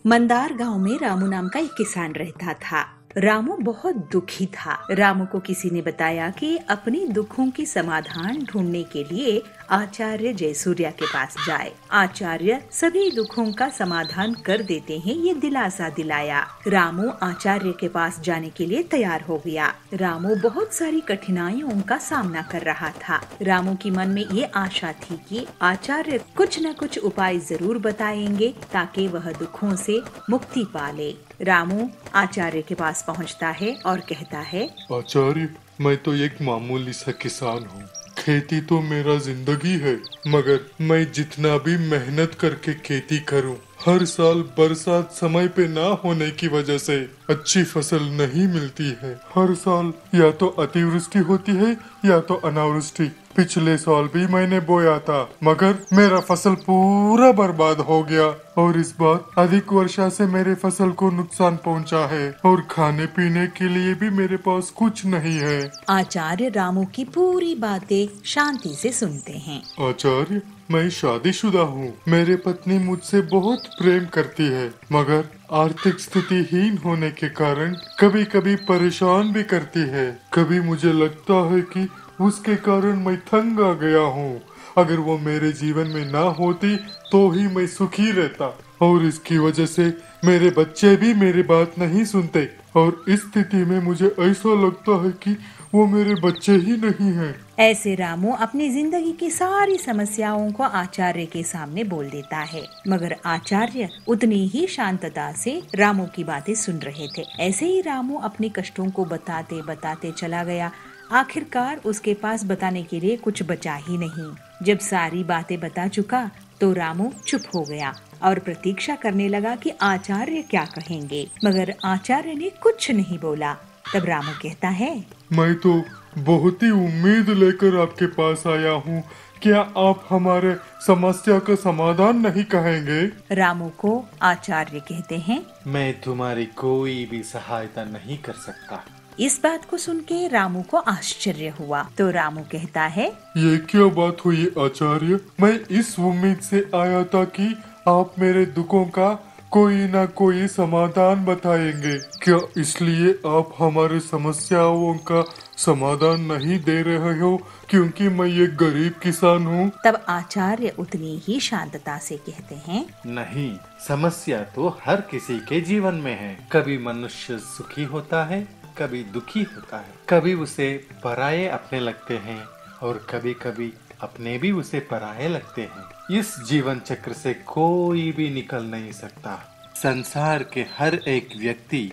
मंदार गांव में रामू नाम का एक किसान रहता था। रामू बहुत दुखी था। रामू को किसी ने बताया कि अपने दुखों की समाधान ढूंढने के लिए आचार्य जयसूर्या के पास जाए। आचार्य सभी दुखों का समाधान कर देते हैं, ये दिलासा दिलाया। रामू आचार्य के पास जाने के लिए तैयार हो गया। रामू बहुत सारी कठिनाइयों का सामना कर रहा था। रामू की मन में ये आशा थी कि आचार्य कुछ न कुछ उपाय जरूर बताएंगे ताकि वह दुखों से मुक्ति पा ले। रामू आचार्य के पास पहुंचता है और कहता है, आचार्य, मैं तो एक मामूली सा किसान हूँ। खेती तो मेरा जिंदगी है, मगर मैं जितना भी मेहनत करके खेती करूँ, हर साल बरसात समय पे ना होने की वजह से अच्छी फसल नहीं मिलती है। हर साल या तो अतिवृष्टि होती है या तो अनावृष्टि। पिछले साल भी मैंने बोया था, मगर मेरा फसल पूरा बर्बाद हो गया और इस बार अधिक वर्षा से मेरे फसल को नुकसान पहुंचा है और खाने पीने के लिए भी मेरे पास कुछ नहीं है। आचार्य रामू की पूरी बातें शांति से सुनते हैं। आचार्य, मैं शादीशुदा हूँ। मेरे पत्नी मुझसे बहुत प्रेम करती है, मगर आर्थिक स्थिति हीन होने के कारण कभी कभी परेशान भी करती है। कभी मुझे लगता है कि उसके कारण मैं तंग आ गया हूँ। अगर वो मेरे जीवन में ना होती तो ही मैं सुखी रहता, और इसकी वजह से मेरे बच्चे भी मेरी बात नहीं सुनते, और इस स्थिति में मुझे ऐसा लगता है कि वो मेरे बच्चे ही नहीं हैं। ऐसे रामू अपनी जिंदगी की सारी समस्याओं को आचार्य के सामने बोल देता है, मगर आचार्य उतनी ही शांतता से रामू की बातें सुन रहे थे। ऐसे ही रामू अपने कष्टों को बताते बताते चला गया। आखिरकार उसके पास बताने के लिए कुछ बचा ही नहीं। जब सारी बातें बता चुका तो रामू चुप हो गया और प्रतीक्षा करने लगा कि आचार्य क्या कहेंगे, मगर आचार्य ने कुछ नहीं बोला। तब रामू कहता है, मैं तो बहुत ही उम्मीद लेकर आपके पास आया हूँ। क्या आप हमारे समस्या का समाधान नहीं कहेंगे? रामू को आचार्य कहते हैं, मैं तुम्हारी कोई भी सहायता नहीं कर सकता। इस बात को सुन के रामू को आश्चर्य हुआ। तो रामू कहता है, ये क्या बात हुई आचार्य? मैं इस उम्मीद से आया था कि आप मेरे दुखों का कोई ना कोई समाधान बताएंगे। क्या इसलिए आप हमारे समस्याओं का समाधान नहीं दे रहे हो क्योंकि मैं एक गरीब किसान हूँ? तब आचार्य उतनी ही शांतता से कहते हैं, नहीं, समस्या तो हर किसी के जीवन में है। कभी मनुष्य सुखी होता है, कभी दुखी होता है, कभी उसे पराये अपने लगते हैं और कभी कभी अपने भी उसे पराये लगते हैं। इस जीवन चक्र से कोई भी निकल नहीं सकता। संसार के हर एक व्यक्ति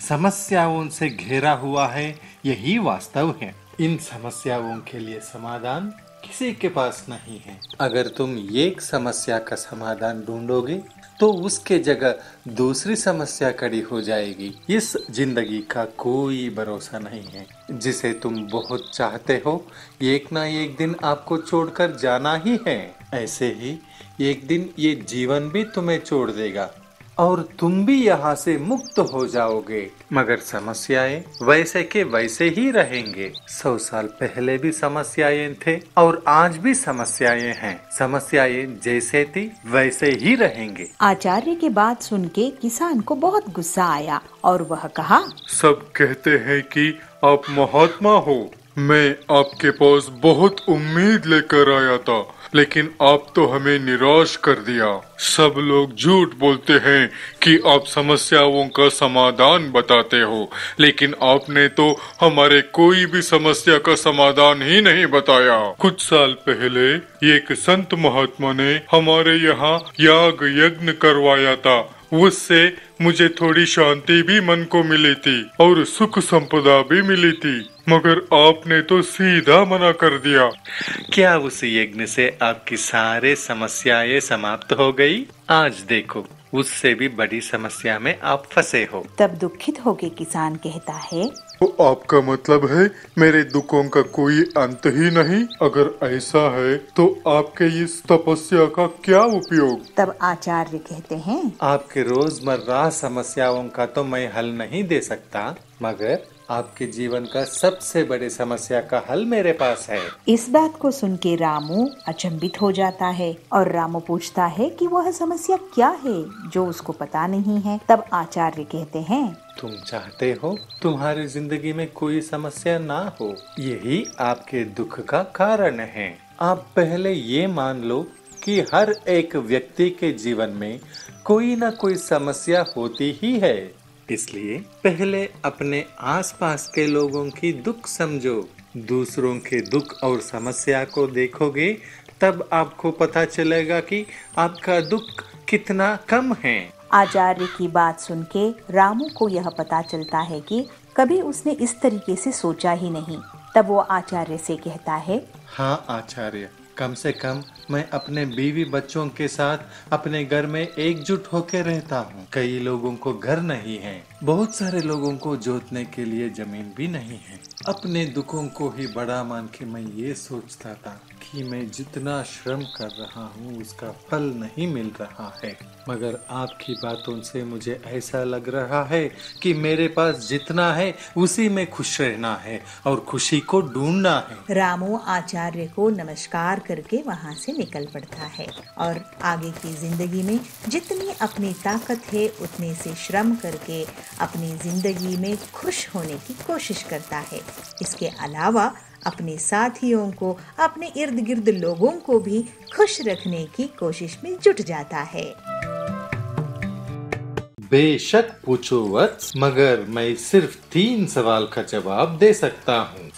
समस्याओं से घिरा हुआ है, यही वास्तव है। इन समस्याओं के लिए समाधान किसी के पास नहीं है। अगर तुम एक समस्या का समाधान ढूंढोगे तो उसके जगह दूसरी समस्या खड़ी हो जाएगी। इस जिंदगी का कोई भरोसा नहीं है। जिसे तुम बहुत चाहते हो, एक ना एक दिन आपको छोड़कर जाना ही है। ऐसे ही एक दिन ये जीवन भी तुम्हें छोड़ देगा और तुम भी यहाँ से मुक्त हो जाओगे, मगर समस्याएं वैसे के वैसे ही रहेंगे। 100 साल पहले भी समस्याएं थे और आज भी समस्याएं हैं। समस्याएं जैसे थी वैसे ही रहेंगे। आचार्य की बात सुन के किसान को बहुत गुस्सा आया और वह कहा, सब कहते हैं कि आप महात्मा हो। मैं आपके पास बहुत उम्मीद लेकर आया था, लेकिन आप तो हमें निराश कर दिया। सब लोग झूठ बोलते हैं कि आप समस्याओं का समाधान बताते हो, लेकिन आपने तो हमारे कोई भी समस्या का समाधान ही नहीं बताया। कुछ साल पहले एक संत महात्मा ने हमारे यहाँ याग यज्ञ करवाया था। उससे मुझे थोड़ी शांति भी मन को मिली थी और सुख संपदा भी मिली थी, मगर आपने तो सीधा मना कर दिया। क्या उस यज्ञ से आपकी सारे समस्याएं समाप्त हो गई? आज देखो, उससे भी बड़ी समस्या में आप फंसे हो। तब दुखित होके किसान कहता है, तो आपका मतलब है मेरे दुखों का कोई अंत ही नहीं? अगर ऐसा है तो आपके इस तपस्या का क्या उपयोग? तब आचार्य कहते हैं, आपके रोजमर्रा समस्याओं का तो मैं हल नहीं दे सकता, मगर आपके जीवन का सबसे बड़ी समस्या का हल मेरे पास है। इस बात को सुन के रामू अचंभित हो जाता है और रामू पूछता है कि वह समस्या क्या है जो उसको पता नहीं है। तब आचार्य कहते हैं, तुम चाहते हो तुम्हारी जिंदगी में कोई समस्या ना हो, यही आपके दुख का कारण है। आप पहले ये मान लो कि हर एक व्यक्ति के जीवन में कोई ना कोई समस्या होती ही है। इसलिए पहले अपने आसपास के लोगों की दुख समझो। दूसरों के दुख और समस्या को देखोगे तब आपको पता चलेगा कि आपका दुख कितना कम है। आचार्य की बात सुन के रामू को यह पता चलता है कि कभी उसने इस तरीके से सोचा ही नहीं। तब वो आचार्य से कहता है, हाँ आचार्य, कम से कम मैं अपने बीवी बच्चों के साथ अपने घर में एकजुट होकर रहता हूँ। कई लोगों को घर नहीं है, बहुत सारे लोगों को जोतने के लिए जमीन भी नहीं है। अपने दुखों को ही बड़ा मान के मैं ये सोचता था कि मैं जितना श्रम कर रहा हूँ उसका फल नहीं मिल रहा है, मगर आपकी बातों से मुझे ऐसा लग रहा है कि मेरे पास जितना है उसी में खुश रहना है और खुशी को ढूंढना है। रामू आचार्य को नमस्कार करके वहाँ से निकल पड़ता है और आगे की जिंदगी में जितनी अपनी ताकत है उतने से श्रम करके अपनी जिंदगी में खुश होने की कोशिश करता है। इसके अलावा अपने साथियों को, अपने इर्द गिर्द लोगों को भी खुश रखने की कोशिश में जुट जाता है। बेशक पूछो वत्स, मगर मैं सिर्फ 3 सवाल का जवाब दे सकता हूँ।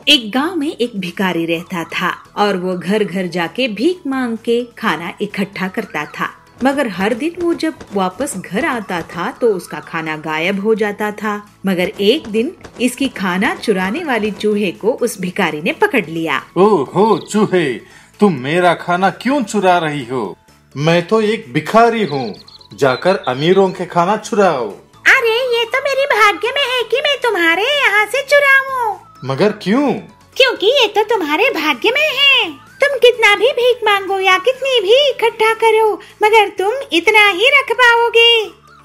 एक गांव में एक भिखारी रहता था और वो घर घर जाके भीख मांग के खाना इकट्ठा करता था। मगर हर दिन वो जब वापस घर आता था तो उसका खाना गायब हो जाता था। मगर एक दिन इसकी खाना चुराने वाली चूहे को उस भिखारी ने पकड़ लिया। ओहो चूहे, तुम मेरा खाना क्यों चुरा रही हो? मैं तो एक भिखारी हूँ, जाकर अमीरों के खाना चुराओ। अरे ये तो मेरी भाग्य में है कि मैं तुम्हारे यहाँ से चुराऊं। मगर क्यों? क्योंकि ये तो तुम्हारे भाग्य में है। तुम कितना भी भीख मांगो या कितनी भी इकट्ठा करो, मगर तुम इतना ही रख पाओगे।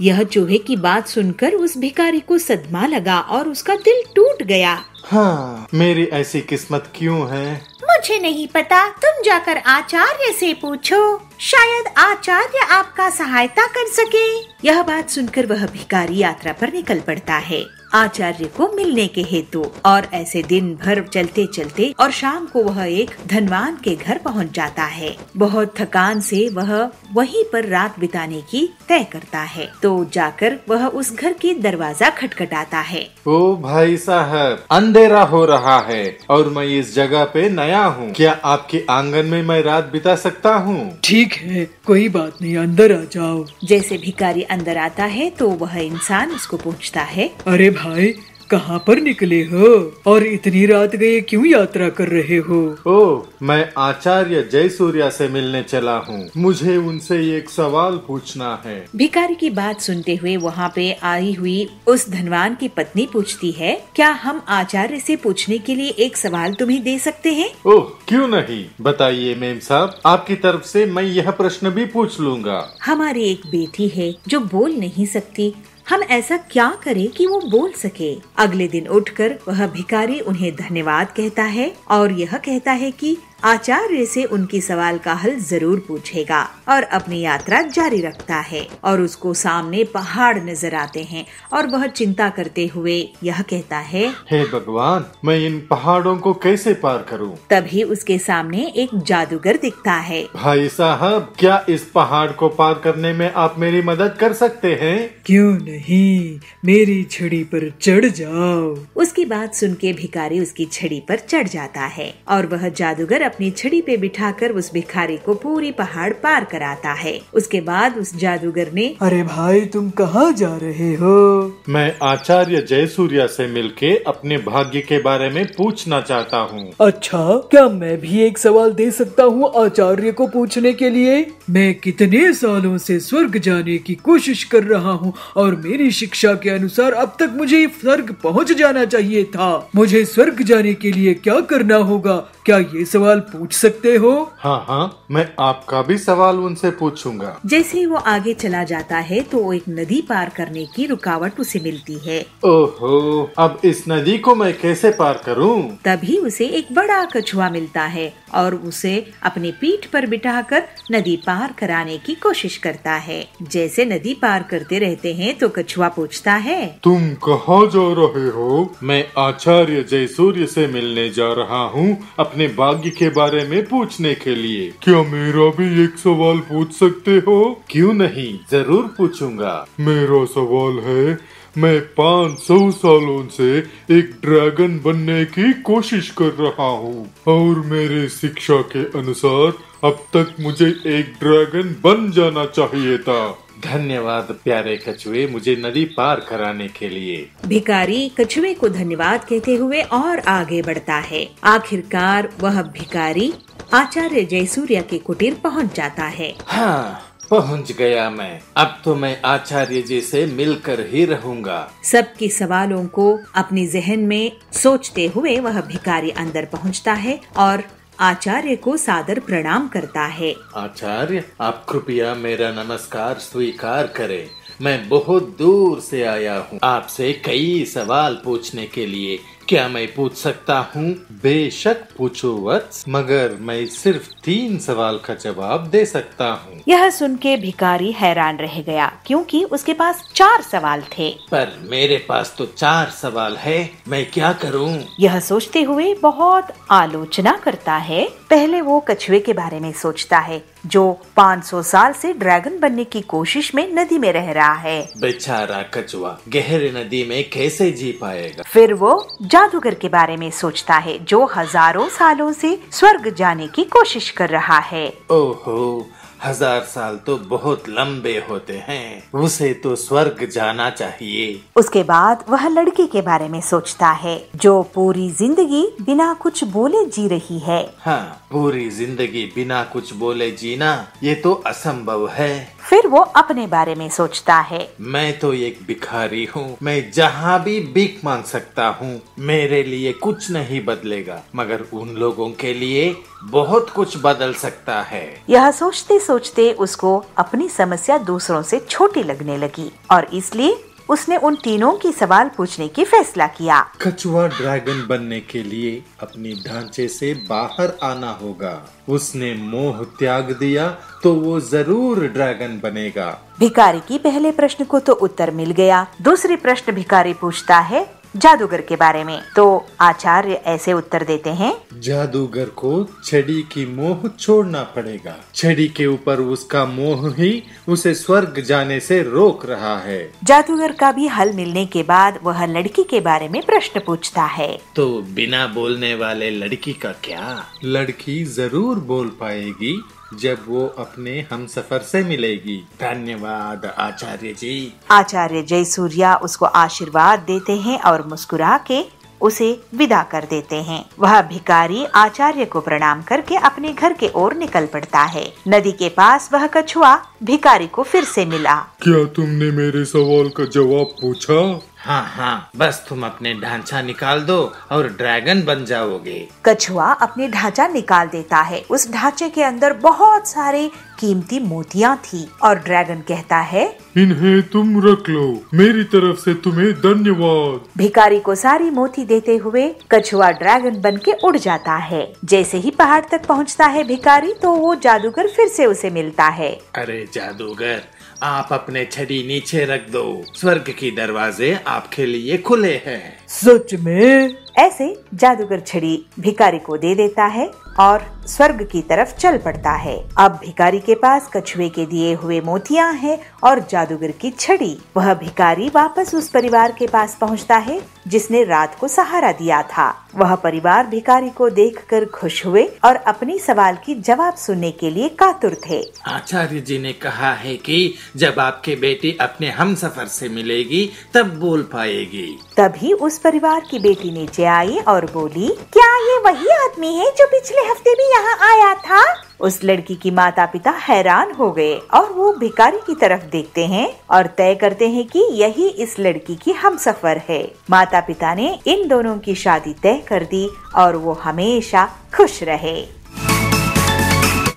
यह चूहे की बात सुनकर उस भिखारी को सदमा लगा और उसका दिल टूट गया। हाँ, मेरी ऐसी किस्मत क्यों है? मुझे नहीं पता, तुम जाकर आचार्य से पूछो, शायद आचार्य आपका सहायता कर सके। यह बात सुनकर वह भिखारी यात्रा पर निकल पड़ता है आचार्य को मिलने के हेतु। और ऐसे दिन भर चलते चलते और शाम को वह एक धनवान के घर पहुंच जाता है। बहुत थकान से वह वहीं पर रात बिताने की तय करता है। तो जाकर वह उस घर की दरवाजा खटखटाता है। ओ भाई साहब, अंधेरा हो रहा है और मैं इस जगह पे नया हूँ, क्या आपके आंगन में मैं रात बिता सकता हूँ? ठीक है, कोई बात नहीं, अंदर आ जाओ। जैसे भिखारी अंदर आता है तो वह इंसान उसको पूछता है, अरे भाई, कहाँ पर निकले हो और इतनी रात गए क्यों यात्रा कर रहे हो? ओह, मैं आचार्य जयसूर्या से मिलने चला हूँ, मुझे उनसे एक सवाल पूछना है। भिखारी की बात सुनते हुए वहाँ पे आई हुई उस धनवान की पत्नी पूछती है, क्या हम आचार्य से पूछने के लिए एक सवाल तुम्हें दे सकते हैं? ओह, क्यों नहीं, बताइए मेम साहब, आपकी तरफ से मैं यह प्रश्न भी पूछ लूँगा। हमारी एक बेटी है जो बोल नहीं सकती, हम ऐसा क्या करें कि वो बोल सके? अगले दिन उठकर वह भिखारी उन्हें धन्यवाद कहता है और यह कहता है कि आचार्य से उनकी सवाल का हल जरूर पूछेगा और अपनी यात्रा जारी रखता है। और उसको सामने पहाड़ नजर आते हैं और वह चिंता करते हुए यह कहता है, हे भगवान, मैं इन पहाड़ों को कैसे पार करूं? तभी उसके सामने एक जादूगर दिखता है। भाई साहब, क्या इस पहाड़ को पार करने में आप मेरी मदद कर सकते हैं? क्यों नहीं, मेरी छड़ी पर चढ़ जाओ। उसकी बात सुन के भिखारी उसकी छड़ी पर चढ़ जाता है और वह जादूगर अपनी छड़ी पे बिठाकर उस भिखारी को पूरी पहाड़ पार कराता है। उसके बाद उस जादूगर ने, अरे भाई, तुम कहाँ जा रहे हो? मैं आचार्य जयसूर्या से मिलके अपने भाग्य के बारे में पूछना चाहता हूँ। अच्छा, क्या मैं भी एक सवाल दे सकता हूँ आचार्य को पूछने के लिए? मैं कितने सालों से स्वर्ग जाने की कोशिश कर रहा हूँ और मेरी शिक्षा के अनुसार अब तक मुझे स्वर्ग पहुँच जाना चाहिए था। मुझे स्वर्ग जाने के लिए क्या करना होगा? क्या ये सवाल पूछ सकते हो? हाँ हाँ, मैं आपका भी सवाल उनसे पूछूंगा। जैसे ही वो आगे चला जाता है तो वो एक नदी पार करने की रुकावट उसे मिलती है। ओहो, अब इस नदी को मैं कैसे पार करूं? तभी उसे एक बड़ा कछुआ मिलता है और उसे अपनी पीठ पर बिठाकर नदी पार कराने की कोशिश करता है। जैसे नदी पार करते रहते हैं तो कछुआ पूछता है, तुम कहाँ जा रहे हो? मैं आचार्य जयसूर्य से मिलने जा रहा हूँ अपने भाग्य के बारे में पूछने के लिए। क्या मेरा भी एक सवाल पूछ सकते हो? क्यों नहीं, जरूर पूछूंगा। मेरा सवाल है, मैं 500 सालों से एक ड्रैगन बनने की कोशिश कर रहा हूँ और मेरे शिक्षा के अनुसार अब तक मुझे एक ड्रैगन बन जाना चाहिए था। धन्यवाद प्यारे कछुए, मुझे नदी पार कराने के लिए। भिखारी कछुए को धन्यवाद कहते हुए और आगे बढ़ता है। आखिरकार वह भिखारी आचार्य जयसूर्य के कुटीर पहुंच जाता है। हाँ, पहुंच गया मैं। अब तो मैं आचार्य जी से मिलकर ही रहूंगा। सबके सवालों को अपने जहन में सोचते हुए वह भिखारी अंदर पहुंचता है और आचार्य को सादर प्रणाम करता है। आचार्य, आप कृपया मेरा नमस्कार स्वीकार करें। मैं बहुत दूर से आया हूँ आपसे कई सवाल पूछने के लिए। क्या मैं पूछ सकता हूँ? बेशक पूछो वत्स, मगर मैं सिर्फ 3 सवाल का जवाब दे सकता हूँ। यह सुन के भिखारी हैरान रह गया क्योंकि उसके पास 4 सवाल थे। पर मेरे पास तो 4 सवाल है, मैं क्या करूँ? यह सोचते हुए बहुत आलोचना करता है। पहले वो कछुए के बारे में सोचता है जो 500 साल से ड्रैगन बनने की कोशिश में नदी में रह रहा है। बेचारा कछुआ गहरे नदी में कैसे जी पाएगा? फिर वो जादूगर के बारे में सोचता है जो हजारों सालों से स्वर्ग जाने की कोशिश कर रहा है। ओहो, 1000 साल तो बहुत लंबे होते हैं, उसे तो स्वर्ग जाना चाहिए। उसके बाद वह लड़की के बारे में सोचता है जो पूरी जिंदगी बिना कुछ बोले जी रही है। हाँ, पूरी जिंदगी बिना कुछ बोले जीना ये तो असंभव है। फिर वो अपने बारे में सोचता है, मैं तो एक भिखारी हूँ, मैं जहाँ भी भीख मांग सकता हूँ। मेरे लिए कुछ नहीं बदलेगा, मगर उन लोगों के लिए बहुत कुछ बदल सकता है। यह सोचते सोचते उसको अपनी समस्या दूसरों से छोटी लगने लगी और इसलिए उसने उन तीनों की सवाल पूछने की फैसला किया। कछुआ ड्रैगन बनने के लिए अपनी ढांचे से बाहर आना होगा। उसने मोह त्याग दिया तो वो जरूर ड्रैगन बनेगा। भिखारी की पहले प्रश्न को तो उत्तर मिल गया। दूसरी प्रश्न भिखारी पूछता है जादूगर के बारे में, तो आचार्य ऐसे उत्तर देते हैं, जादूगर को छड़ी की मोह छोड़ना पड़ेगा। छड़ी के ऊपर उसका मोह ही उसे स्वर्ग जाने से रोक रहा है। जादूगर का भी हल मिलने के बाद वह लड़की के बारे में प्रश्न पूछता है, तो बिना बोलने वाले लड़की का क्या? लड़की जरूर बोल पाएगी जब वो अपने हमसफर से मिलेगी। धन्यवाद आचार्य जी। आचार्य जयसूर्या उसको आशीर्वाद देते हैं और मुस्कुरा के उसे विदा कर देते हैं। वह भिखारी आचार्य को प्रणाम करके अपने घर के ओर निकल पड़ता है। नदी के पास वह कछुआ भिखारी को फिर से मिला। क्या तुमने मेरे सवाल का जवाब पूछा? हाँ हाँ, बस तुम अपने ढांचा निकाल दो और ड्रैगन बन जाओगे। कछुआ अपने ढांचा निकाल देता है। उस ढांचे के अंदर बहुत सारे कीमती मोतियां थी और ड्रैगन कहता है, इन्हें तुम रख लो, मेरी तरफ से तुम्हें धन्यवाद। भिखारी को सारी मोती देते हुए कछुआ ड्रैगन बन के उड़ जाता है। जैसे ही पहाड़ तक पहुंचता है भिखारी तो वो जादूगर फिर से उसे मिलता है। अरे जादूगर, आप अपने छड़ी नीचे रख दो, स्वर्ग के दरवाजे आपके लिए खुले हैं। सच में? ऐसे जादूगर छड़ी भिखारी को दे देता है और स्वर्ग की तरफ चल पड़ता है। अब भिखारी के पास कछुए के दिए हुए मोतियां हैं और जादूगर की छड़ी। वह भिखारी वापस उस परिवार के पास पहुंचता है जिसने रात को सहारा दिया था। वह परिवार भिखारी को देखकर खुश हुए और अपनी सवाल की जवाब सुनने के लिए कातुर थे। आचार्य जी ने कहा है कि जब आपकी बेटी अपने हमसफर से मिलेगी तब बोल पाएगी। तभी उस परिवार की बेटी नीचे नीचे आई और बोली, क्या ये वही आदमी है जो पिछले हफ्ते भी यहाँ आया था? उस लड़की की माता पिता हैरान हो गए और वो भिखारी की तरफ देखते हैं और तय करते हैं कि यही इस लड़की की हमसफर है। माता पिता ने इन दोनों की शादी तय कर दी और वो हमेशा खुश रहे।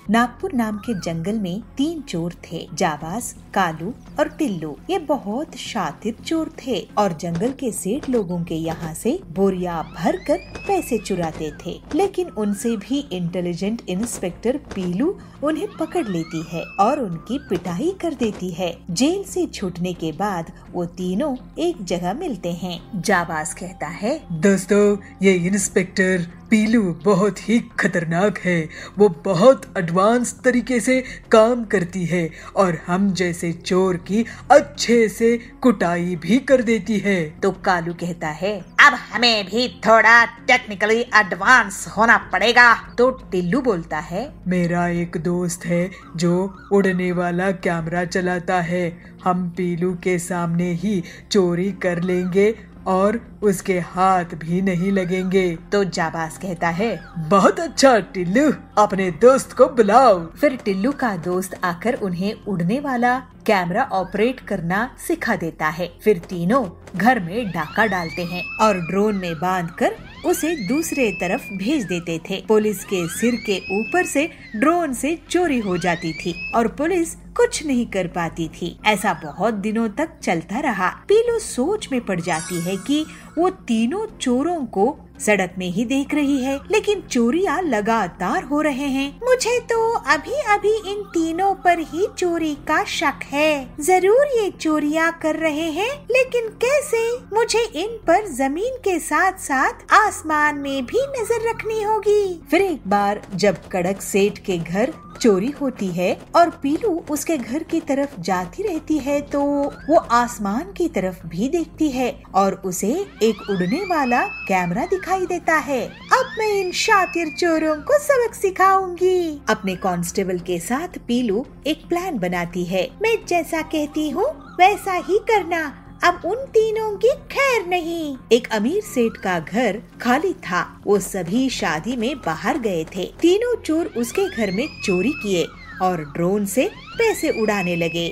नागपुर नाम के जंगल में 3 चोर थे, जाबाज, कालू और टिल्लू। ये बहुत शातिर चोर थे और जंगल के सेठ लोगों के यहाँ से बोरिया भरकर पैसे चुराते थे। लेकिन उनसे भी इंटेलिजेंट इंस्पेक्टर पीलू उन्हें पकड़ लेती है और उनकी पिटाई कर देती है। जेल से छूटने के बाद वो तीनों एक जगह मिलते हैं। जाबाज कहता है, दोस्तों, ये इंस्पेक्टर पीलू बहुत ही खतरनाक है। वो बहुत एडवांस तरीके से काम करती है और हम जैसे चोर की अच्छे से कुटाई भी कर देती है। तो कालू कहता है, अब हमें भी थोड़ा टेक्निकली एडवांस होना पड़ेगा। तो टिल्लू बोलता है, मेरा एक दोस्त है जो उड़ने वाला कैमरा चलाता है। हम पीलू के सामने ही चोरी कर लेंगे और उसके हाथ भी नहीं लगेंगे। तो जाबाज कहता है, बहुत अच्छा टिल्लू, अपने दोस्त को बुलाओ। फिर टिल्लू का दोस्त आकर उन्हें उड़ने वाला कैमरा ऑपरेट करना सिखा देता है। फिर तीनों घर में डाका डालते हैं और ड्रोन में बांधकर उसे दूसरे तरफ भेज देते थे। पुलिस के सिर के ऊपर से ड्रोन से चोरी हो जाती थी और पुलिस कुछ नहीं कर पाती थी। ऐसा बहुत दिनों तक चलता रहा। पीलू सोच में पड़ जाती है कि वो तीनों चोरों को सड़क में ही देख रही है, लेकिन चोरियां लगातार हो रहे हैं। मुझे तो अभी अभी इन तीनों पर ही चोरी का शक है। जरूर ये चोरियां कर रहे हैं, लेकिन कैसे? मुझे इन पर जमीन के साथ साथ आसमान में भी नजर रखनी होगी। फिर एक बार जब कड़क सेठ के घर चोरी होती है और पीलू उसके घर की तरफ जाती रहती है तो वो आसमान की तरफ भी देखती है और उसे एक उड़ने वाला कैमरा दिखाई देता है। अब मैं इन शातिर चोरों को सबक सिखाऊंगी। अपने कांस्टेबल के साथ पीलू एक प्लान बनाती है। मैं जैसा कहती हूँ वैसा ही करना। अब उन तीनों की खैर नहीं। एक अमीर सेठ का घर खाली था। वो सभी शादी में बाहर गए थे। तीनों चोर उसके घर में चोरी किए और ड्रोन से पैसे उड़ाने लगे।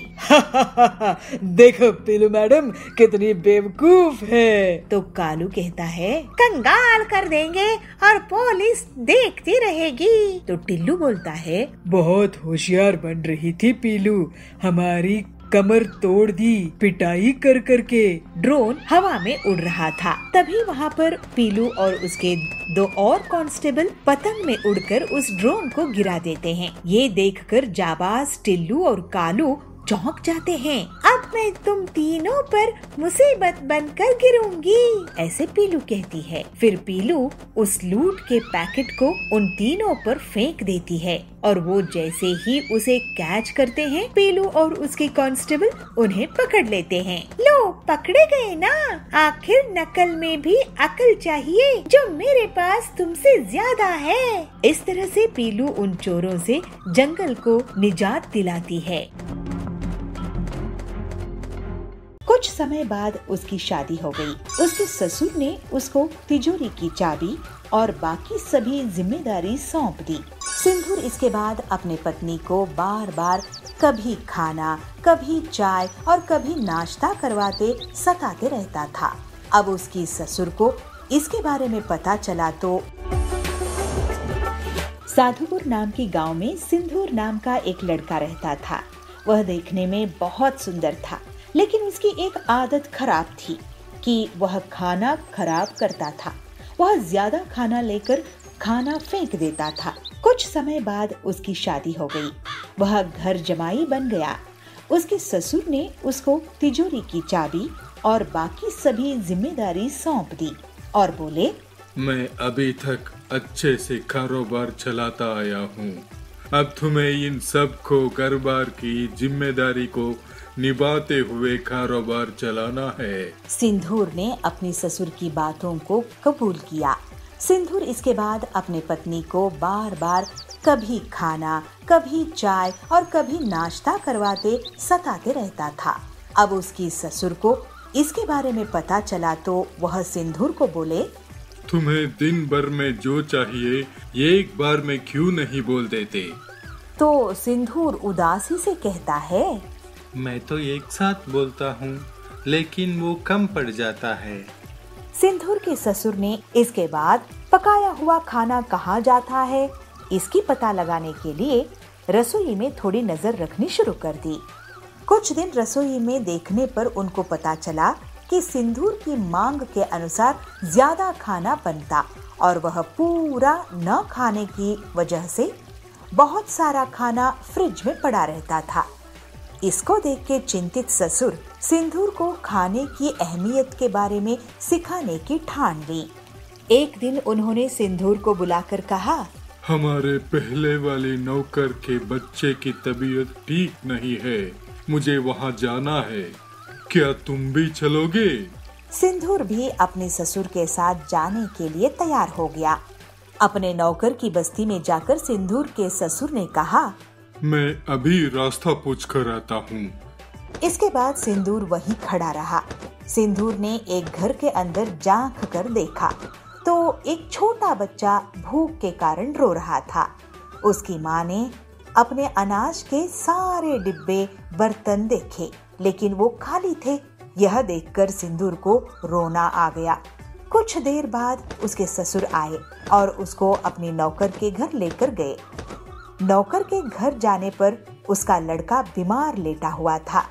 देखो पीलू मैडम कितनी बेवकूफ है। तो कालू कहता है, कंगाल कर देंगे और पुलिस देखती रहेगी। तो टिल्लू बोलता है, बहुत होशियार बन रही थी पीलू, हमारी कमर तोड़ दी पिटाई कर करके। ड्रोन हवा में उड़ रहा था। तभी वहाँ पर पीलू और उसके 2 और कांस्टेबल पतंग में उड़कर उस ड्रोन को गिरा देते हैं। ये देखकर जाबाज, टिल्लू और कालू चौंक जाते हैं। अब मैं तुम तीनों पर मुसीबत बनकर गिरूंगी, ऐसे पीलू कहती है। फिर पीलू उस लूट के पैकेट को उन तीनों पर फेंक देती है और वो जैसे ही उसे कैच करते हैं, पीलू और उसके कांस्टेबल उन्हें पकड़ लेते हैं। लो, पकड़े गए ना। आखिर नकल में भी अकल चाहिए, जो मेरे पास तुमसे ज्यादा है। इस तरह से पीलू उन चोरों से जंगल को निजात दिलाती है। कुछ समय बाद उसकी शादी हो गई। उसके ससुर ने उसको तिजोरी की चाबी और बाकी सभी जिम्मेदारी सौंप दी। सिंदूर इसके बाद अपने पत्नी को बार बार कभी खाना, कभी चाय और कभी नाश्ता करवाते सताते रहता था। अब उसकी ससुर को इसके बारे में पता चला तो साधुपुर नाम की गांव में सिंदूर नाम का एक लड़का रहता था। वह देखने में बहुत सुंदर था, लेकिन उसकी एक आदत खराब थी कि वह खाना खराब करता था। वह ज्यादा खाना लेकर खाना फेंक देता था। कुछ समय बाद उसकी शादी हो गई। वह घर जमाई बन गया। उसके ससुर ने उसको तिजोरी की चाबी और बाकी सभी जिम्मेदारी सौंप दी और बोले, मैं अभी तक अच्छे से कारोबार चलाता आया हूँ। अब तुम्हें इन सब को कारोबार की जिम्मेदारी को निभाते हुए कारोबार चलाना है। सिंदूर ने अपनी ससुर की बातों को कबूल किया। सिंदूर इसके बाद अपनी पत्नी को बार बार कभी खाना, कभी चाय और कभी नाश्ता करवाते सताते रहता था। अब उसकी ससुर को इसके बारे में पता चला तो वह सिंदूर को बोले, तुम्हें दिन भर में जो चाहिए एक बार में क्यों नहीं बोल देते? तो सिंदूर उदासी से कहता है, मैं तो एक साथ बोलता हूँ, लेकिन वो कम पड़ जाता है। सिंदूर के ससुर ने इसके बाद पकाया हुआ खाना कहाँ जाता है इसकी पता लगाने के लिए रसोई में थोड़ी नजर रखनी शुरू कर दी। कुछ दिन रसोई में देखने पर उनको पता चला कि सिंदूर की मांग के अनुसार ज्यादा खाना बनता और वह पूरा न खाने की वजह से बहुत सारा खाना फ्रिज में पड़ा रहता था। इसको देख के चिंतित ससुर सिंदूर को खाने की अहमियत के बारे में सिखाने की ठान ली। एक दिन उन्होंने सिंदूर को बुलाकर कहा, हमारे पहले वाले नौकर के बच्चे की तबीयत ठीक नहीं है, मुझे वहाँ जाना है, क्या तुम भी चलोगे? सिंदूर भी अपने ससुर के साथ जाने के लिए तैयार हो गया। अपने नौकर की बस्ती में जाकर सिंदूर के ससुर ने कहा, मैं अभी रास्ता पूछ कर आता हूँ। इसके बाद सिंदूर वहीं खड़ा रहा। सिंदूर ने एक घर के अंदर झांक कर देखा तो एक छोटा बच्चा भूख के कारण रो रहा था। उसकी माँ ने अपने अनाज के सारे डिब्बे बर्तन देखे, लेकिन वो खाली थे। यह देखकर सिंदूर को रोना आ गया। कुछ देर बाद उसके ससुर आए और उसको अपनी नौकर के घर लेकर गए। नौकर के घर जाने पर उसका लड़का बीमार लेटा हुआ था।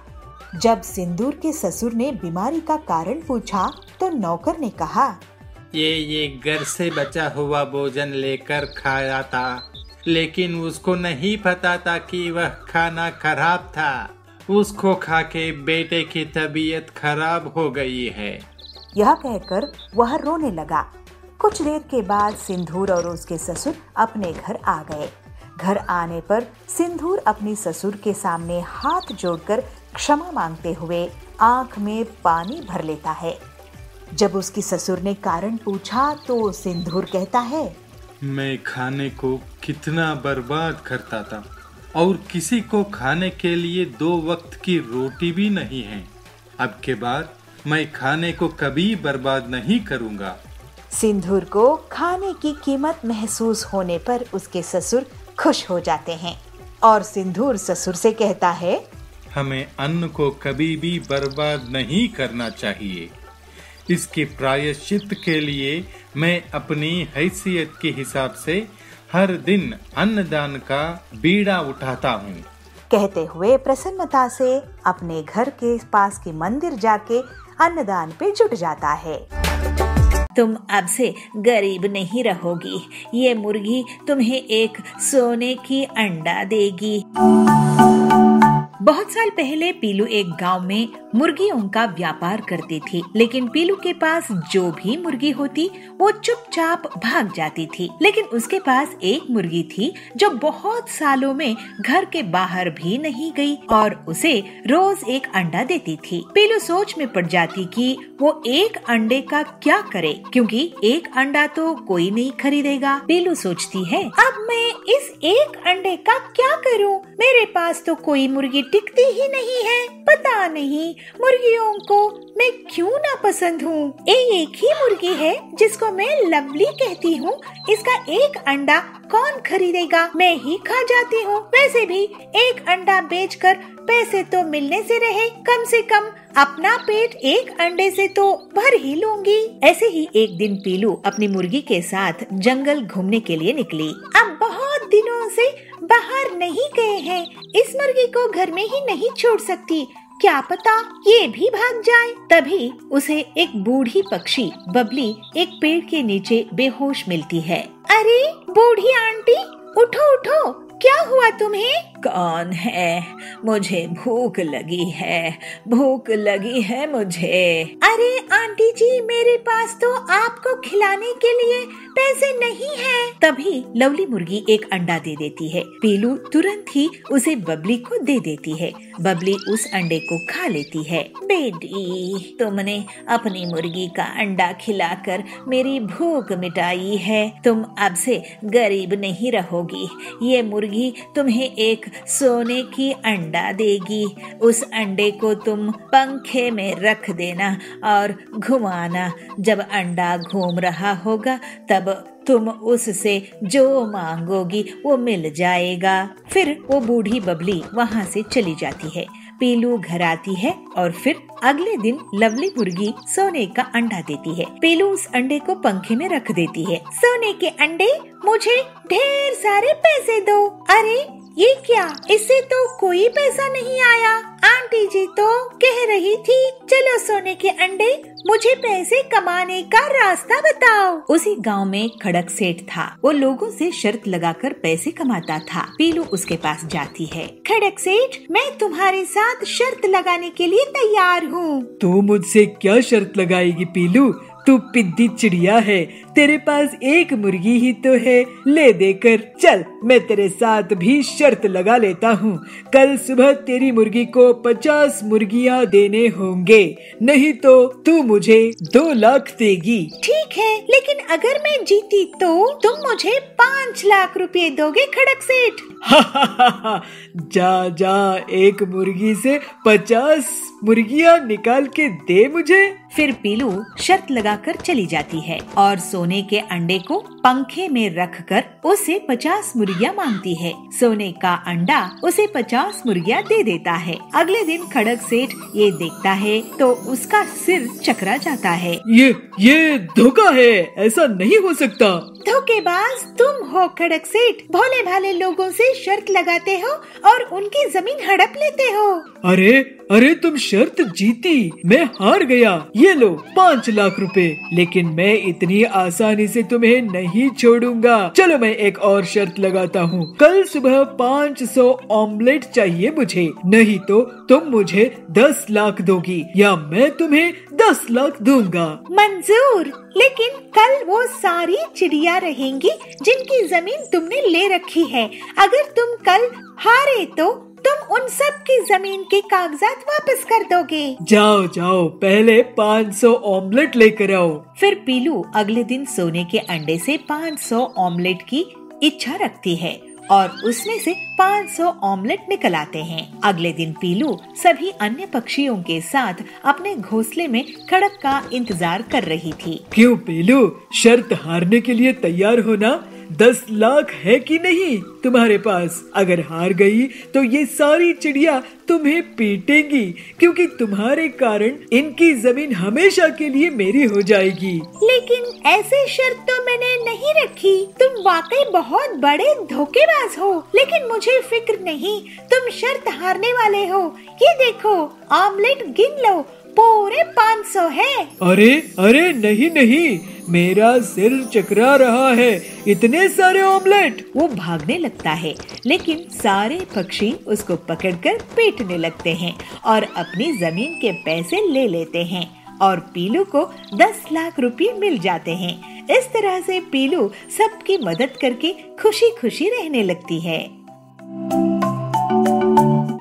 जब सिंदूर के ससुर ने बीमारी का कारण पूछा तो नौकर ने कहा, ये घर से बचा हुआ भोजन लेकर खाया था, लेकिन उसको नहीं पता था कि वह खाना खराब था। उसको खा के बेटे की तबीयत खराब हो गई है। यह कहकर वह रोने लगा। कुछ देर के बाद सिंदूर और उसके ससुर अपने घर आ गए। घर आने पर सिंदूर अपनी ससुर के सामने हाथ जोड़कर क्षमा मांगते हुए आंख में पानी भर लेता है। जब उसकी ससुर ने कारण पूछा तो सिंदूर कहता है, मैं खाने को कितना बर्बाद करता था और किसी को खाने के लिए 2 वक्त की रोटी भी नहीं है। अब के बाद मैं खाने को कभी बर्बाद नहीं करूंगा। सिंदूर को खाने की कीमत महसूस होने पर उसके ससुर खुश हो जाते हैं और सिंदूर ससुर से कहता है, हमें अन्न को कभी भी बर्बाद नहीं करना चाहिए। इसके प्रायश्चित के लिए मैं अपनी हैसियत के हिसाब से हर दिन अन्नदान का बीड़ा उठाता हूँ। कहते हुए प्रसन्नता से अपने घर के पास के मंदिर जाके अन्नदान पे जुट जाता है। तुम अब से गरीब नहीं रहोगी, ये मुर्गी तुम्हें एक सोने की अंडा देगी। बहुत साल पहले पीलू एक गांव में मुर्गियों का व्यापार करती थी, लेकिन पीलू के पास जो भी मुर्गी होती वो चुपचाप भाग जाती थी। लेकिन उसके पास एक मुर्गी थी जो बहुत सालों में घर के बाहर भी नहीं गई और उसे रोज एक अंडा देती थी। पीलू सोच में पड़ जाती कि वो एक अंडे का क्या करे, क्योंकि एक अंडा तो कोई नहीं खरीदेगा। पीलू सोचती है, अब मैं इस एक अंडे का क्या करूं? मेरे पास तो कोई मुर्गी टिकती ही नहीं है। पता नहीं मुर्गियों को मैं क्यों ना पसंद हूँ। एक ही मुर्गी है जिसको मैं लवली कहती हूँ, इसका एक अंडा कौन खरीदेगा? मैं ही खा जाती हूँ। वैसे भी एक अंडा बेचकर पैसे तो मिलने से रहे, कम से कम अपना पेट एक अंडे से तो भर ही लूंगी। ऐसे ही एक दिन पीलू अपनी मुर्गी के साथ जंगल घूमने के लिए निकली। अब बहुत दिनों से बाहर नहीं गए हैं, इस मुर्गी को घर में ही नहीं छोड़ सकती, क्या पता ये भी भाग जाए। तभी उसे एक बूढ़ी पक्षी बबली एक पेड़ के नीचे बेहोश मिलती है। अरे बूढ़ी आंटी, उठो उठो, क्या हुआ तुम्हें? कौन है? मुझे भूख लगी है, भूख लगी है मुझे। अरे आंटी जी, मेरे पास तो आपको खिलाने के लिए पैसे नहीं हैं। तभी लवली मुर्गी एक अंडा दे देती है। पीलू तुरंत ही उसे बबली को दे देती है। बबली उस अंडे को खा लेती है। बेटी, तुमने अपनी मुर्गी का अंडा खिलाकर मेरी भूख मिटाई है। तुम अब से गरीब नहीं रहोगी। ये मुर्गी तुम्हें एक सोने की अंडा देगी। उस अंडे को तुम पंखे में रख देना और घुमाना। जब अंडा घूम रहा होगा तब तुम उससे जो मांगोगी वो मिल जाएगा। फिर वो बूढ़ी बबली वहाँ से चली जाती है। पीलू घर आती है और फिर अगले दिन लवली मुर्गी सोने का अंडा देती है। पीलू उस अंडे को पंखे में रख देती है। सोने के अंडे, मुझे ढेर सारे पैसे दो। अरे ये क्या, इससे तो कोई पैसा नहीं आया। आंटी जी तो कह रही थी चलो सोने के अंडे, मुझे पैसे कमाने का रास्ता बताओ। उसी गांव में खड़क सेठ था। वो लोगों से शर्त लगाकर पैसे कमाता था। पीलू उसके पास जाती है। खड़क सेठ, मैं तुम्हारे साथ शर्त लगाने के लिए तैयार हूँ। तू मुझसे क्या शर्त लगाएगी पीलू? तू पिद्दी चिड़िया है, तेरे पास एक मुर्गी ही तो है। ले देकर चल, मैं तेरे साथ भी शर्त लगा लेता हूँ। कल सुबह तेरी मुर्गी को 50 मुर्गियाँ देने होंगे, नहीं तो तू मुझे 2 लाख देगी। ठीक है, लेकिन अगर मैं जीती तो तुम मुझे 5 लाख रुपए दोगे खड़क सेठ। जा जा, एक मुर्गी से 50 मुर्गियाँ निकाल के दे मुझे। फिर पीलू शर्त लगाकर चली जाती है और सोने के अंडे को पंखे में रखकर उसे 50 मुर्गियाँ मांगती है। सोने का अंडा उसे 50 मुर्गियाँ दे देता है। अगले दिन खड़क सेठ ये देखता है तो उसका सिर चकरा जाता है। ये धोखा है, ऐसा नहीं हो सकता। धोखेबाज तुम हो खड़क सेठ। भोले भाले लोगों से शर्त लगाते हो और उनकी जमीन हड़प लेते हो। अरे तुम शर्त जीती, मैं हार गया। ये लो 5 लाख रुपए। लेकिन मैं इतनी आसानी से तुम्हें नहीं छोड़ूंगा। चलो मैं एक और शर्त लगाता हूँ। कल सुबह 500 ऑमलेट चाहिए मुझे, नहीं तो तुम मुझे 10 लाख दोगी या मैं तुम्हें 10 लाख दूंगा। मंजूर, लेकिन कल वो सारी चिड़िया रहेंगी जिनकी जमीन तुमने ले रखी है। अगर तुम कल हारे तो तुम उन सब की जमीन के कागजात वापस कर दोगे। जाओ, पहले 500 ऑमलेट लेकर आओ। फिर पीलू अगले दिन सोने के अंडे से 500 ऑमलेट की इच्छा रखती है और उसमें से 500 ऑमलेट निकल आते हैं। अगले दिन पीलू सभी अन्य पक्षियों के साथ अपने घोंसले में खड़क का इंतजार कर रही थी। क्यों पीलू, शर्त हारने के लिए तैयार हो ना? 10 लाख है कि नहीं तुम्हारे पास? अगर हार गई तो ये सारी चिड़िया तुम्हें पीटेंगी, क्योंकि तुम्हारे कारण इनकी जमीन हमेशा के लिए मेरी हो जाएगी। लेकिन ऐसी शर्त तो मैंने नहीं रखी। तुम वाकई बहुत बड़े धोखेबाज हो। लेकिन मुझे फिक्र नहीं, तुम शर्त हारने वाले हो। ये देखो, ऑमलेट गिन लो, पूरे 500 है। अरे नहीं, मेरा सिर चकरा रहा है। इतने सारे ऑमलेट। वो भागने लगता है, लेकिन सारे पक्षी उसको पकड़कर पीटने लगते हैं और अपनी जमीन के पैसे ले लेते हैं और पीलू को 10 लाख रुपए मिल जाते हैं। इस तरह से पीलू सबकी मदद करके खुशी खुशी रहने लगती है।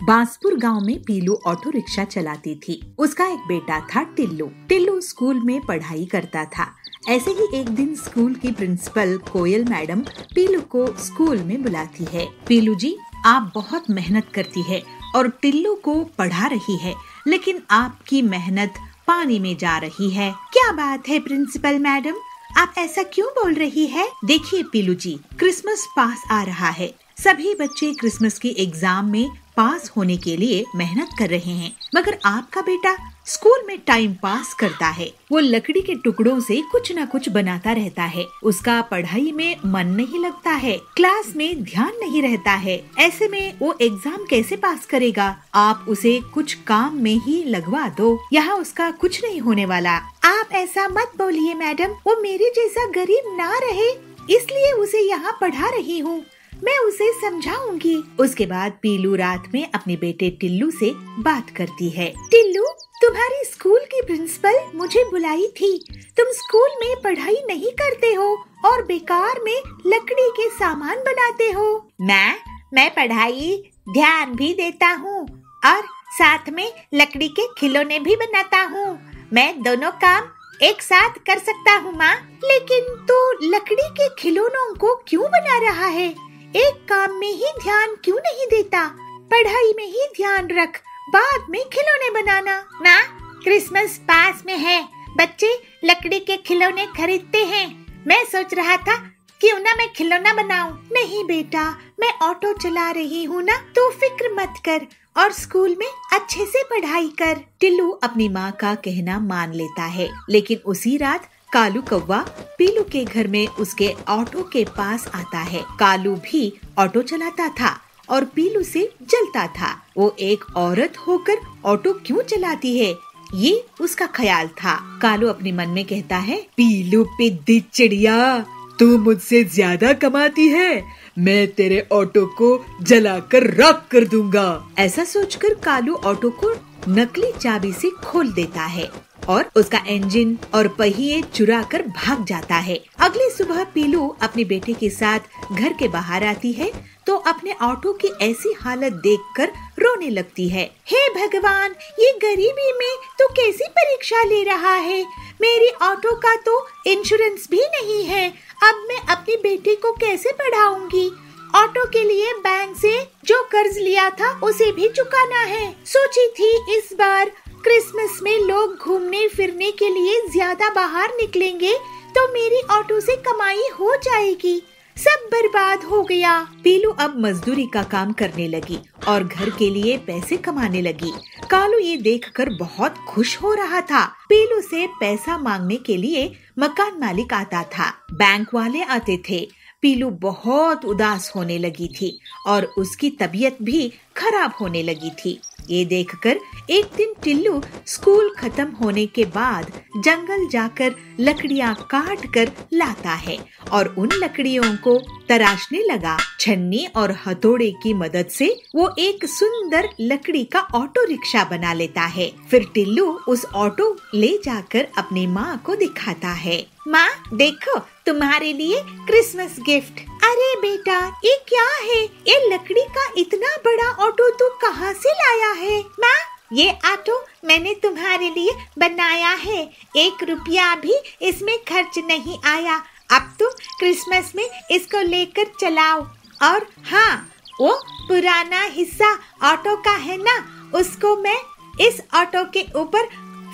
बांसपुर गांव में पीलू ऑटो रिक्शा चलाती थी। उसका एक बेटा था टिल्लू। टिल्लू स्कूल में पढ़ाई करता था। ऐसे ही एक दिन स्कूल की प्रिंसिपल कोयल मैडम पीलू को स्कूल में बुलाती है। पीलू जी, आप बहुत मेहनत करती है और टिल्लू को पढ़ा रही है, लेकिन आपकी मेहनत पानी में जा रही है। क्या बात है प्रिंसिपल मैडम, आप ऐसा क्यों बोल रही है? देखिए पीलू जी, क्रिसमस पास आ रहा है। सभी बच्चे क्रिसमस की एग्जाम में पास होने के लिए मेहनत कर रहे हैं, मगर आपका बेटा स्कूल में टाइम पास करता है। वो लकड़ी के टुकड़ों से कुछ न कुछ बनाता रहता है। उसका पढ़ाई में मन नहीं लगता है, क्लास में ध्यान नहीं रहता है। ऐसे में वो एग्जाम कैसे पास करेगा? आप उसे कुछ काम में ही लगवा दो, यहाँ उसका कुछ नहीं होने वाला। आप ऐसा मत बोलिए मैडम, वो मेरे जैसा गरीब ना रहे इसलिए उसे यहाँ पढ़ा रही हूँ। मैं उसे समझाऊंगी। उसके बाद पीलू रात में अपने बेटे टिल्लू से बात करती है। टिल्लू, तुम्हारी स्कूल की प्रिंसिपल मुझे बुलाई थी। तुम स्कूल में पढ़ाई नहीं करते हो और बेकार में लकड़ी के सामान बनाते हो। मैं पढ़ाई ध्यान भी देता हूँ और साथ में लकड़ी के खिलौने भी बनाता हूँ। मैं दोनों काम एक साथ कर सकता हूँ माँ। लेकिन तू लकड़ी के खिलौनों को क्यों बना रहा है? एक काम में ही ध्यान क्यों नहीं देता? पढ़ाई में ही ध्यान रख, बाद में खिलौने बनाना। माँ, क्रिसमस पास में है, बच्चे लकड़ी के खिलौने खरीदते हैं। मैं सोच रहा था क्यों ना मैं खिलौना बनाऊं। नहीं बेटा, मैं ऑटो चला रही हूँ ना, तो फिक्र मत कर और स्कूल में अच्छे से पढ़ाई कर। टिल्लू अपनी माँ का कहना मान लेता है, लेकिन उसी रात कालू कौवा पीलू के घर में उसके ऑटो के पास आता है। कालू भी ऑटो चलाता था और पीलू से जलता था। वो एक औरत होकर ऑटो क्यों चलाती है, ये उसका ख्याल था। कालू अपने मन में कहता है, पीलू पिद्दी चिड़िया, तू मुझसे ज्यादा कमाती है, मैं तेरे ऑटो को जलाकर राख कर दूंगा। ऐसा सोचकर कालू ऑटो को नकली चाबी से खोल देता है और उसका इंजन और पहिए चुरा कर भाग जाता है। अगली सुबह पीलू अपने बेटे के साथ घर के बाहर आती है तो अपने ऑटो की ऐसी हालत देखकर रोने लगती है। हे भगवान, ये गरीबी में तू कैसी परीक्षा ले रहा है? मेरी ऑटो का तो इंश्योरेंस भी नहीं है। अब मैं अपनी बेटी को कैसे पढ़ाऊंगी? ऑटो के लिए बैंक से जो कर्ज लिया था उसे भी चुकाना है। सोची थी इस बार क्रिसमस में लोग घूमने फिरने के लिए ज्यादा बाहर निकलेंगे तो मेरी ऑटो से कमाई हो जाएगी। सब बर्बाद हो गया। पीलू अब मजदूरी का काम करने लगी और घर के लिए पैसे कमाने लगी। कालू ये देखकर बहुत खुश हो रहा था। पीलू से पैसा मांगने के लिए मकान मालिक आता था, बैंक वाले आते थे। पीलू बहुत उदास होने लगी थी और उसकी तबीयत भी खराब होने लगी थी। ये देखकर एक दिन टिल्लू स्कूल खत्म होने के बाद जंगल जाकर लकड़ियाँ काट कर लाता है और उन लकड़ियों को तराशने लगा। छन्नी और हथौड़े की मदद से वो एक सुंदर लकड़ी का ऑटो रिक्शा बना लेता है। फिर टिल्लू उस ऑटो ले जाकर अपनी माँ को दिखाता है। माँ देखो, तुम्हारे लिए क्रिसमस गिफ्ट। अरे बेटा, ये क्या है? ये लकड़ी का इतना बड़ा ऑटो तू कहाँ से लाया है? माँ, ये ऑटो मैंने तुम्हारे लिए बनाया है, 1 रुपया भी इसमें खर्च नहीं आया। अब तुम क्रिसमस में इसको लेकर चलाओ। और हाँ, वो पुराना हिस्सा ऑटो का है ना, उसको मैं इस ऑटो के ऊपर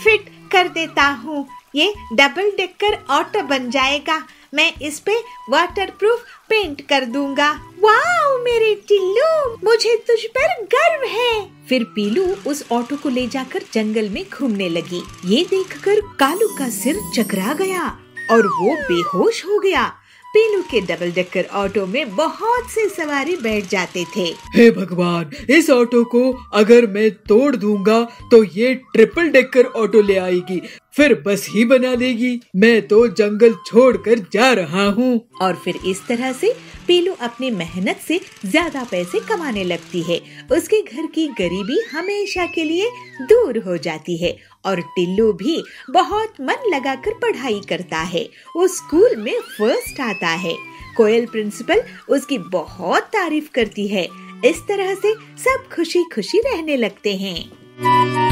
फिट कर देता हूँ। ये डबल डेकर ऑटो बन जाएगा। मैं इस पे वाटरप्रूफ पेंट कर दूंगा। वाओ मेरे टिल्लू, मुझे तुझ पर गर्व है। फिर पीलू उस ऑटो को ले जाकर जंगल में घूमने लगी। ये देखकर कालू का सिर चकरा गया और वो बेहोश हो गया। पीलू के डबल डेकर ऑटो में बहुत से सवारी बैठ जाते थे। हे भगवान, इस ऑटो को अगर मैं तोड़ दूंगा तो ये ट्रिपल डेकर ऑटो ले आएगी, फिर बस ही बना देगी। मैं तो जंगल छोड़कर जा रहा हूँ। और फिर इस तरह से पीलू अपनी मेहनत से ज्यादा पैसे कमाने लगती है। उसके घर की गरीबी हमेशा के लिए दूर हो जाती है और टिल्लू भी बहुत मन लगाकर पढ़ाई करता है। वो स्कूल में फर्स्ट आता है। कोयल प्रिंसिपल उसकी बहुत तारीफ करती है। इस तरह से सब खुशी खुशी रहने लगते हैं।